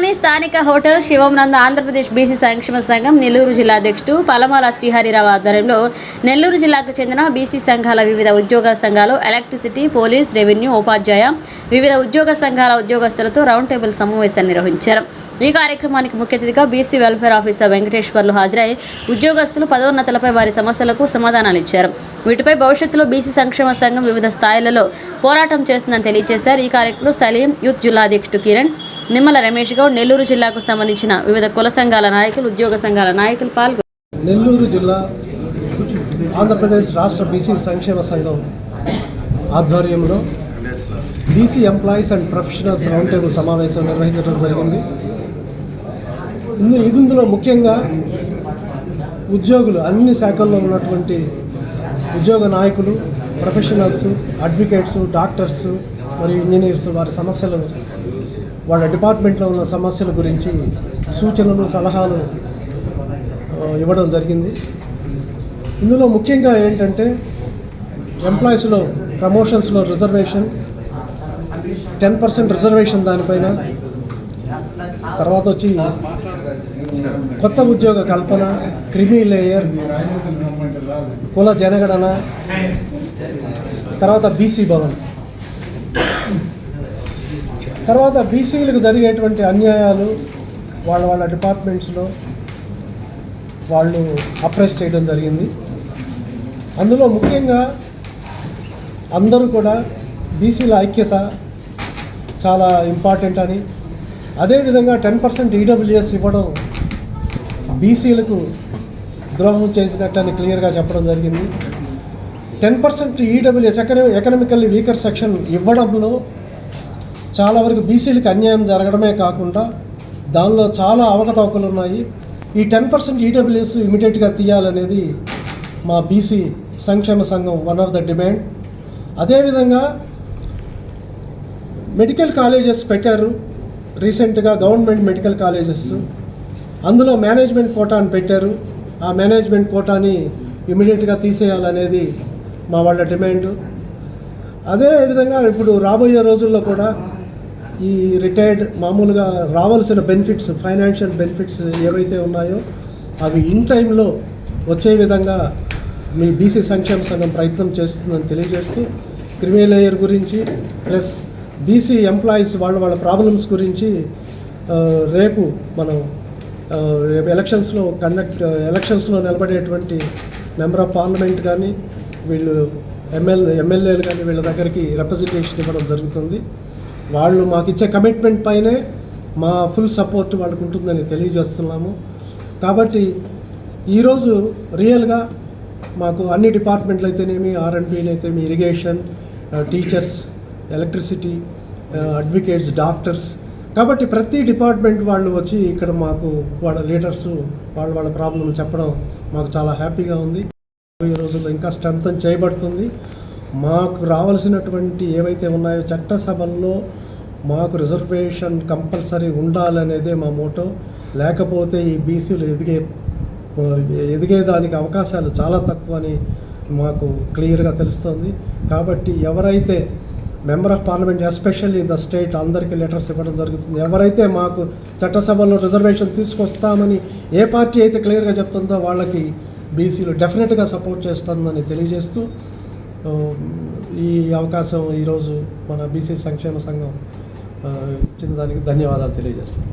నెల్లూరులోని స్థానిక hotel శివంనంద Andhra Pradesh BC సంక్షేమ సంఘం నెల్లూరు జిల్లా అధ్యక్షుడు పలమాల శ్రీహరిరావు ఆధ్వర్యంలో నెల్లూరు జిల్లాకు చెందిన బీసీ సంఘాల వివిధ ఉద్యోగ సంఘాలు, ఎలక్ట్రిసిటీ, పోలీస్, రెవెన్యూ, ఉపాధ్యాయ వివిధ ఉద్యోగ సంఘాల ఉద్యోగస్తులతో రౌండ్ టేబుల్ సమావేశాన్ని నిర్వహించారు. ఈ కార్యక్రమానికి ముఖ్య అతిథిగా బీసీ వెల్ఫేర్ ఆఫీసర్ వెంకటేశ్వర్లు హాజరై ఉద్యోగస్తులు పదోన్నతులపై వారి సమస్యలకు సమాధానాలు ఇచ్చారు. వీటిపై భవిష్యత్తులో బీసీ సంక్షేమ సంఘం వివిధ స్థాయిలలో పోరాటం చేస్తుందని తెలియజేశారు. ఈ కార్యక్రమంలో సలీం యూత్ జిల్లా అధ్యక్షుడు కిరణ్, నిమ్మల రమేష్ గౌడ్, నెల్లూరు జిల్లాకు సంబంధించిన వివిధ కుల సంఘాల నాయకులు, ఉద్యోగ సంఘాల నాయకులు పాల్గొన్నారు. నెల్లూరు జిల్లా ఆంధ్రప్రదేశ్ రాష్ట్ర బీసీ సంక్షేమ సంఘం ఆధ్వర్యంలో BC employees and professionals round table సమావేశం నిర్వహించడం జరిగింది. ఇందులో ముఖ్యంగా ఉద్యోగులు, అన్ని శాఖల్లో ఉన్నటువంటి ఉద్యోగ నాయకులు, ప్రొఫెషనల్స్, అడ్వకేట్స్, డాక్టర్స్ మరియు ఇంజనీర్స్ వారి సమస్యలు, వాళ్ళ డిపార్ట్మెంట్లో ఉన్న సమస్యల గురించి సూచనలు, సలహాలు ఇవ్వడం జరిగింది. ఇందులో ముఖ్యంగా ఏంటంటే ఎంప్లాయీస్లో ప్రమోషన్స్లో రిజర్వేషన్ 10% రిజర్వేషన్ దానిపైన, తర్వాత వచ్చి కొత్త ఉద్యోగ కల్పన, క్రిమీ లేయర్, కుల జనగణన, తర్వాత బీసీ భవన్, తర్వాత బీసీలకు జరిగేటువంటి అన్యాయాలు వాళ్ళ డిపార్ట్మెంట్స్లో వాళ్ళు అప్రెస్ చేయడం జరిగింది. అందులో ముఖ్యంగా అందరూ కూడా బీసీల ఐక్యత చాలా ఇంపార్టెంట్ అని, అదేవిధంగా 10% ఈడబ్ల్యూఎస్ ఇవ్వడం బీసీలకు ద్రోహం చేసినట్లని క్లియర్గా చెప్పడం జరిగింది. 10% ఈడబ్ల్యూఎస్ ఎకనామికల్లీ వీకర్ సెక్షన్ ఇవ్వడంలో చాలా వరకు బీసీలకు అన్యాయం జరగడమే కాకుండా దానిలో చాలా అవకతవకలు ఉన్నాయి. ఈ 10% ఈడబ్ల్యూఎస్ ఇమీడియట్గా తీయాలనేది మా బీసీ సంక్షేమ సంఘం వన్ ఆఫ్ ద డిమాండ్. అదేవిధంగా మెడికల్ కాలేజెస్ పెట్టారు రీసెంట్గా, గవర్నమెంట్ మెడికల్ కాలేజెస్, అందులో మేనేజ్మెంట్ కోటాని పెట్టారు. ఆ మేనేజ్మెంట్ కోటాని ఇమీడియట్గా తీసేయాలనేది మా వాళ్ళ డిమాండ్. అదేవిధంగా ఇప్పుడు రాబోయే రోజుల్లో కూడా ఈ రిటైర్డ్ మామూలుగా రావాల్సిన బెనిఫిట్స్, ఫైనాన్షియల్ బెనిఫిట్స్ ఏవైతే ఉన్నాయో అవి ఇన్ టైంలో వచ్చే విధంగా మీ బీసీ సంక్షేమ సంఘం ప్రయత్నం చేస్తుందని తెలియజేస్తూ, క్రిమీ లేయర్ గురించి ప్లస్ బీసీ ఎంప్లాయీస్ వాళ్ళ ప్రాబ్లమ్స్ గురించి రేపు మనం ఎలక్షన్స్లో నిలబడేటువంటి మెంబర్ ఆఫ్ పార్లమెంట్ కానీ, వీళ్ళు ఎమ్మెల్యేలు కానీ వీళ్ళ దగ్గరికి రిప్రజెంటేషన్ ఇవ్వడం జరుగుతుంది. వాళ్ళు మాకు ఇచ్చే కమిట్మెంట్ పైనే మా ఫుల్ సపోర్ట్ వాళ్ళకు ఉంటుందని తెలియజేస్తున్నాము. కాబట్టి ఈరోజు రియల్గా మాకు అన్ని డిపార్ట్మెంట్లు అయితేనేమి, ఆర్ఎండ్బీలు అయితేనేమి, irrigation, teachers, electricity, advocates, doctors, కాబట్టి ప్రతి డిపార్ట్మెంట్ వాళ్ళు వచ్చి ఇక్కడ మాకు వాళ్ళ లీడర్స్ వాళ్ళ ప్రాబ్లం చెప్పడం మాకు చాలా హ్యాపీగా ఉంది. ఈ రోజుల్లో ఇంకా స్ట్రెంథన్ చేయబడుతుంది. మాకు రావాల్సినటువంటి ఏవైతే ఉన్నాయో చట్టసభల్లో మాకు రిజర్వేషన్ కంపల్సరీ ఉండాలనేదే మా మోటో. లేకపోతే ఈ బీసీలు ఎదిగేదానికి అవకాశాలు చాలా తక్కువ అని మాకు క్లియర్గా తెలుస్తుంది. కాబట్టి ఎవరైతే member of parliament especially in the state అందరికీ లెటర్స్ ఇవ్వడం జరుగుతుంది. ఎవరైతే మాకు చట్టసభల్లో రిజర్వేషన్ తీసుకొస్తామని ఏ పార్టీ అయితే క్లియర్గా చెప్తుందో వాళ్ళకి బీసీలు డెఫినెట్గా సపోర్ట్ చేస్తుందని తెలియజేస్తూ ఈ అవకాశం ఈరోజు మన బీసీ సంక్షేమ సంఘం ఇచ్చిన దానికి ధన్యవాదాలు తెలియజేస్తాం.